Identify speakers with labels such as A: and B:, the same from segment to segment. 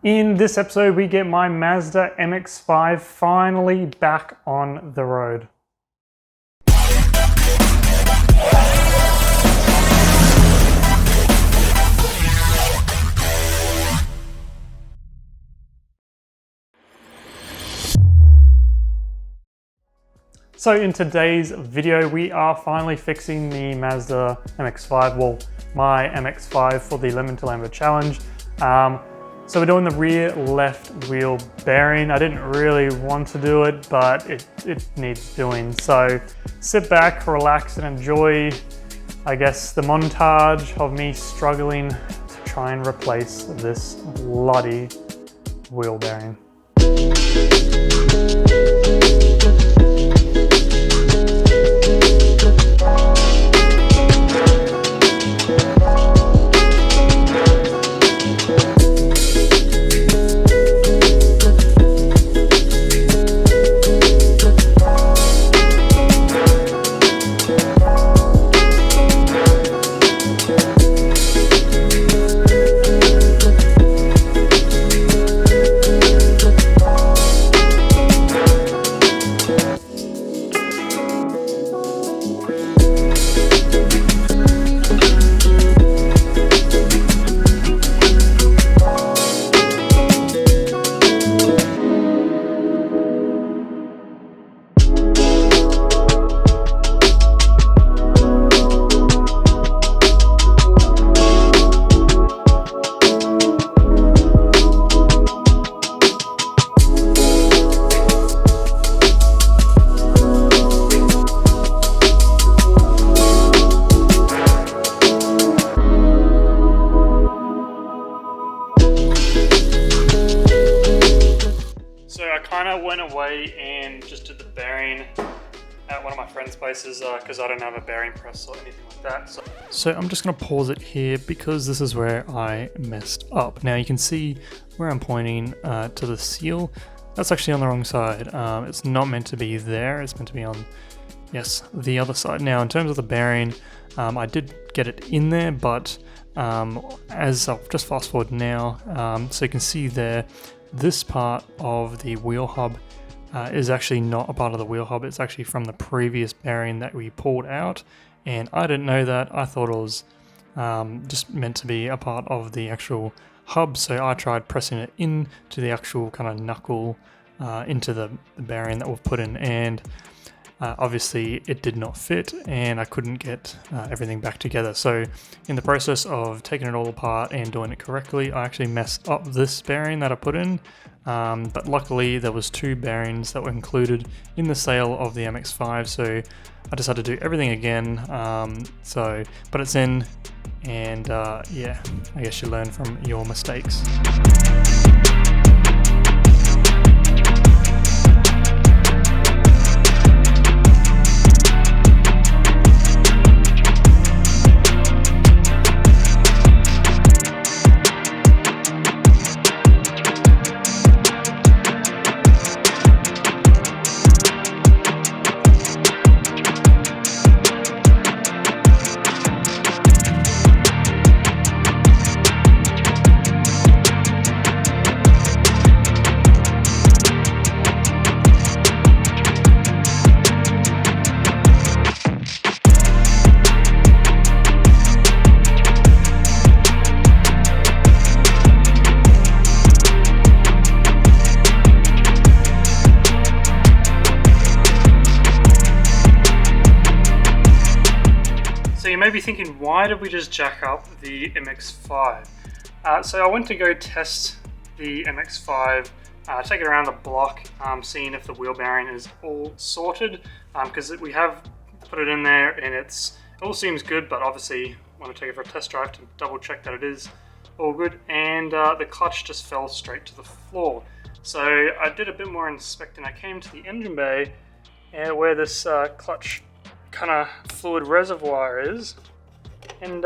A: In this episode, we get my Mazda MX5 finally back on the road. So in today's video, we are finally fixing the Mazda MX5, well, my MX5 for the Lemon to Lambo challenge. So we're doing the rear left wheel bearing. I didn't really want to do it, but it needs doing. So sit back, relax, and enjoy, I guess, the montage of me struggling to try and replace this bloody wheel bearing. So I kind of went away and just did the bearing at one of my friend's places because I don't have a bearing press or anything like that. So I'm just going to pause it here because this is where I messed up. Now you can see where I'm pointing to the seal. That's actually on the wrong side. It's not meant to be there. It's meant to be on, yes, the other side. Now in terms of the bearing, I did get it in there, but as I'll just fast forward now, so you can see there, this part of the wheel hub is actually not a part of the wheel hub. It's actually from the previous bearing that we pulled out, and I didn't know that. I thought it was just meant to be a part of the actual hub, so I tried pressing it into the actual kind of knuckle into the bearing that we've put in, and obviously it did not fit and I couldn't get everything back together. So in the process of taking it all apart and doing it correctly, I actually messed up this bearing that I put in, but luckily there was two bearings that were included in the sale of the MX5, so I just had to do everything again. But it's in, and yeah, I guess you learn from your mistakes. So you may be thinking, why did we just jack up the MX5? So I went to go test the MX5, take it around the block, seeing if the wheel bearing is all sorted, because we have put it in there and it all seems good, but obviously want to take it for a test drive to double check that it is all good, and the clutch just fell straight to the floor. So I did a bit more inspecting. I came to the engine bay where this clutch kind of fluid reservoir is, and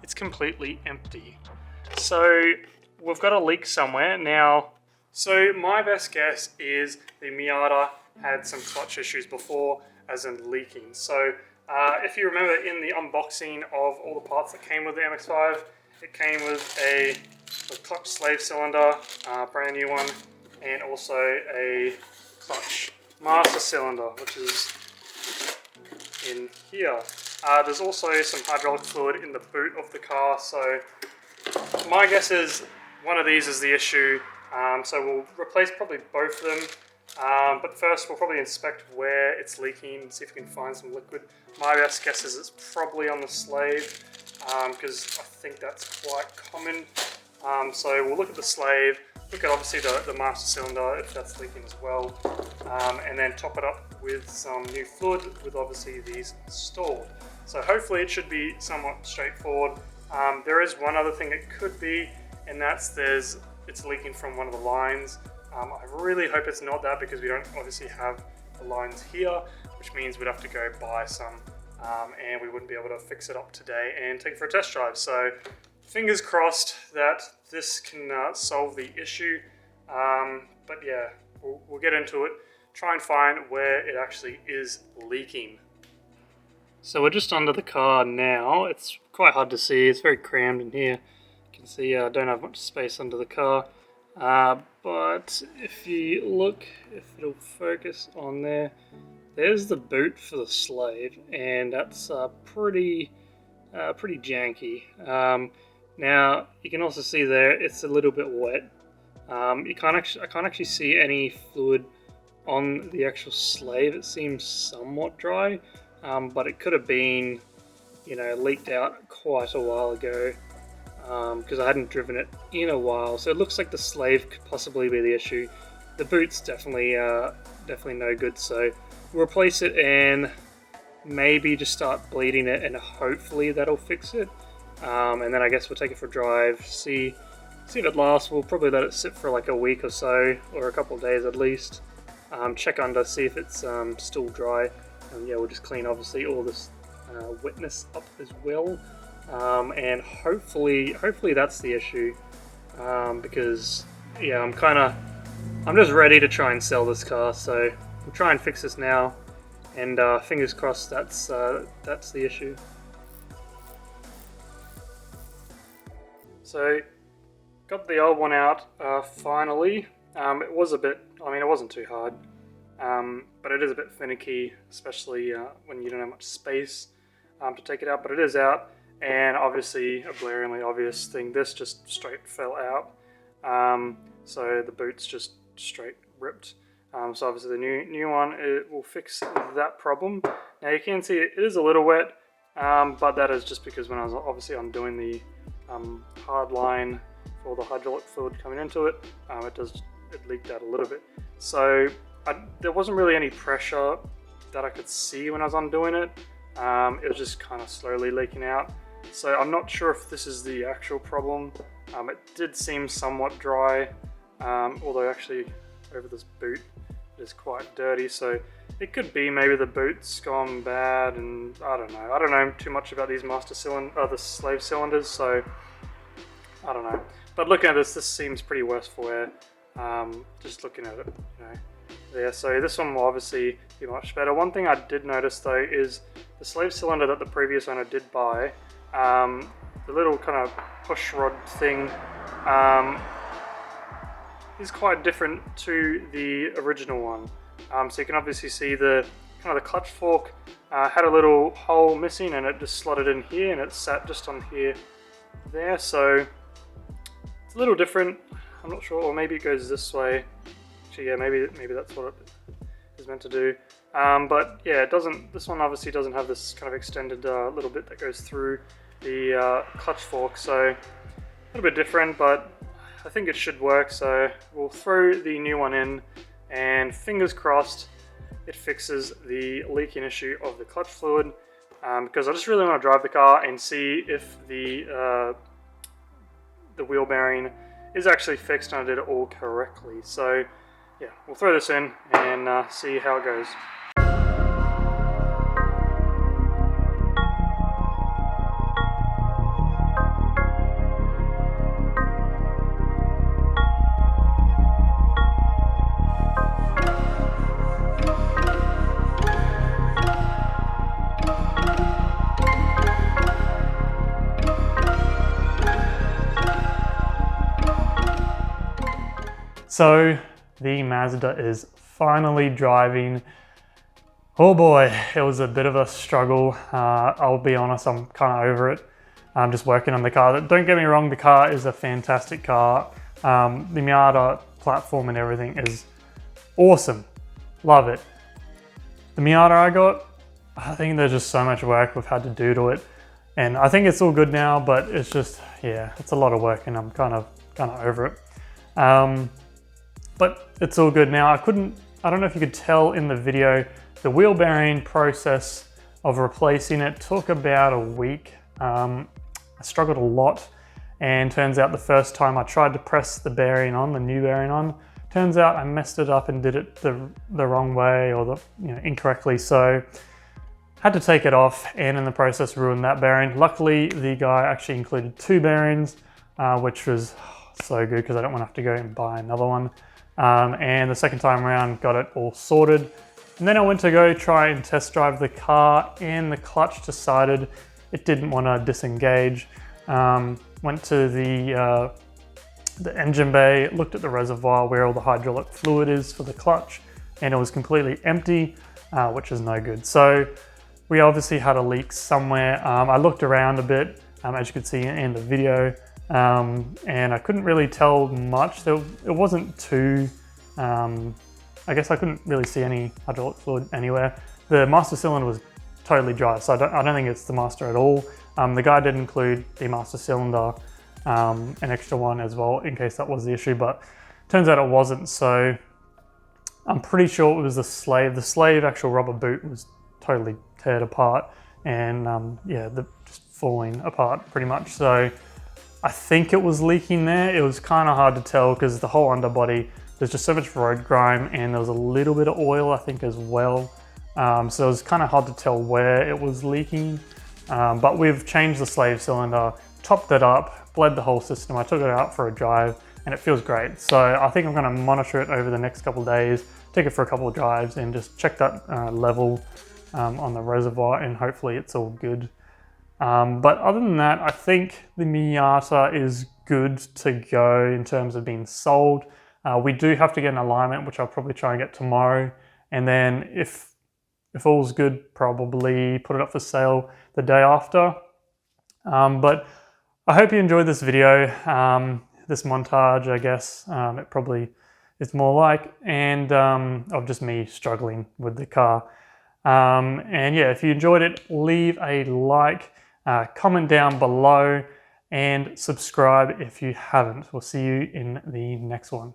A: it's completely empty. So we've got a leak somewhere now. So my best guess is the Miata had some clutch issues before, as in leaking. So if you remember in the unboxing of all the parts that came with the MX5, It came with a clutch slave cylinder, brand new one, and also a clutch master cylinder, which is in here. There's also some hydraulic fluid in the boot of the car, so my guess is one of these is the issue. So we'll replace probably both of them, but first we'll probably inspect where it's leaking and see if we can find some liquid. My best guess is it's probably on the slave, because I think that's quite common. So we'll look at the slave, look at obviously the master cylinder if that's leaking as well, and then top it up with some new fluid with obviously these installed. So hopefully it should be somewhat straightforward. There is one other thing it could be, and that's it's leaking from one of the lines. I really hope it's not that, because we don't obviously have the lines here, which means we'd have to go buy some, and we wouldn't be able to fix it up today and take it for a test drive. So fingers crossed that this can solve the issue, but yeah, we'll get into it, try and find where it actually is leaking. So we're just under the car now. It's quite hard to see, it's very crammed in here. You can see I don't have much space under the car, but if you look, if it'll focus on there, there's the boot for the slave, and that's pretty janky. Now you can also see there it's a little bit wet. I can't actually see any fluid on the actual slave. It seems somewhat dry, but it could have been, leaked out quite a while ago, because I hadn't driven it in a while. So it looks like the slave could possibly be the issue. The boot's definitely no good. So we'll replace it and maybe just start bleeding it, and hopefully that'll fix it. And then I guess we'll take it for a drive, see if it lasts. We'll probably let it sit for like a week or so, or a couple of days at least. Check under, see if it's still dry. And yeah, we'll just clean obviously all this wetness up as well. And hopefully that's the issue. Because yeah, I'm just ready to try and sell this car. So we'll try and fix this now. And fingers crossed that's the issue. So, got the old one out finally. It was a bit, it wasn't too hard, but it is a bit finicky, especially when you don't have much space to take it out, but it is out, and obviously a blaringly obvious thing, this just straight fell out, so the boot's just straight ripped. So obviously the new one, it will fix that problem. Now you can see it is a little wet, but that is just because when I was obviously undoing the hard line for the hydraulic fluid coming into it, it leaked out a little bit. So there wasn't really any pressure that I could see when I was undoing it. It was just kind of slowly leaking out. So I'm not sure if this is the actual problem. It did seem somewhat dry, although actually over this boot it is quite dirty. So it could be maybe the boot's gone bad, and I don't know. I don't know too much about these the slave cylinders, so I don't know. But looking at this seems pretty worse for wear. Just looking at it, there. So this one will obviously be much better. One thing I did notice though is the slave cylinder that the previous owner did buy, the little kind of push rod thing, is quite different to the original one. So you can obviously see the clutch fork had a little hole missing, and it just slotted in here, and it sat just on here there. So it's a little different. I'm not sure, or maybe it goes this way. Actually, yeah, maybe that's what it is meant to do. But yeah, it doesn't. This one obviously doesn't have this kind of extended little bit that goes through the clutch fork. So a little bit different, but I think it should work. So we'll throw the new one in, and fingers crossed it fixes the leaking issue of the clutch fluid, because I just really want to drive the car and see if the wheel bearing is actually fixed and I did it all correctly. So yeah, we'll throw this in and see how it goes. So the Mazda is finally driving. Oh boy, it was a bit of a struggle. I'll be honest, I'm kind of over it. I'm just working on the car. Don't get me wrong, the car is a fantastic car. The Miata platform and everything is awesome. Love it. The Miata I got, I think there's just so much work we've had to do to it. And I think it's all good now, but it's just, yeah, it's a lot of work and I'm kind of over it. But it's all good now. I don't know if you could tell in the video, the wheel bearing process of replacing it took about a week. I struggled a lot, and turns out the first time I tried to press the bearing on, the new bearing on, turns out I messed it up and did it the wrong way or incorrectly. So had to take it off, and in the process ruined that bearing. Luckily, the guy actually included 2 bearings, which was so good because I don't want to have to go and buy another one. And the second time around, got it all sorted. And then I went to go try and test drive the car, and the clutch decided it didn't want to disengage. Went to the engine bay, looked at the reservoir where all the hydraulic fluid is for the clutch, and it was completely empty, which is no good. So we obviously had a leak somewhere. I looked around a bit, as you could see in the video, and I couldn't really tell much. It wasn't too, I guess I couldn't really see any hydraulic fluid anywhere. The master cylinder was totally dry, so I don't think it's the master at all. The guy did include the master cylinder, an extra one as well, in case that was the issue, but turns out it wasn't. So I'm pretty sure it was the slave. The slave actual rubber boot was totally teared apart, and yeah, just falling apart pretty much. So I think it was leaking there. It was kind of hard to tell because the whole underbody, there's just so much road grime, and there was a little bit of oil, I think, as well. So it was kind of hard to tell where it was leaking. But we've changed the slave cylinder, topped it up, bled the whole system. I took it out for a drive, and it feels great. So I think I'm going to monitor it over the next couple of days, take it for a couple of drives, and just check that level on the reservoir, and hopefully it's all good. But other than that, I think the Miata is good to go in terms of being sold. We do have to get an alignment, which I'll probably try and get tomorrow. And then if all's good, probably put it up for sale the day after. But I hope you enjoyed this video, this montage, I guess. It probably is more like, and of just me struggling with the car. And yeah, if you enjoyed it, leave a like, comment down below, and subscribe if you haven't. We'll see you in the next one.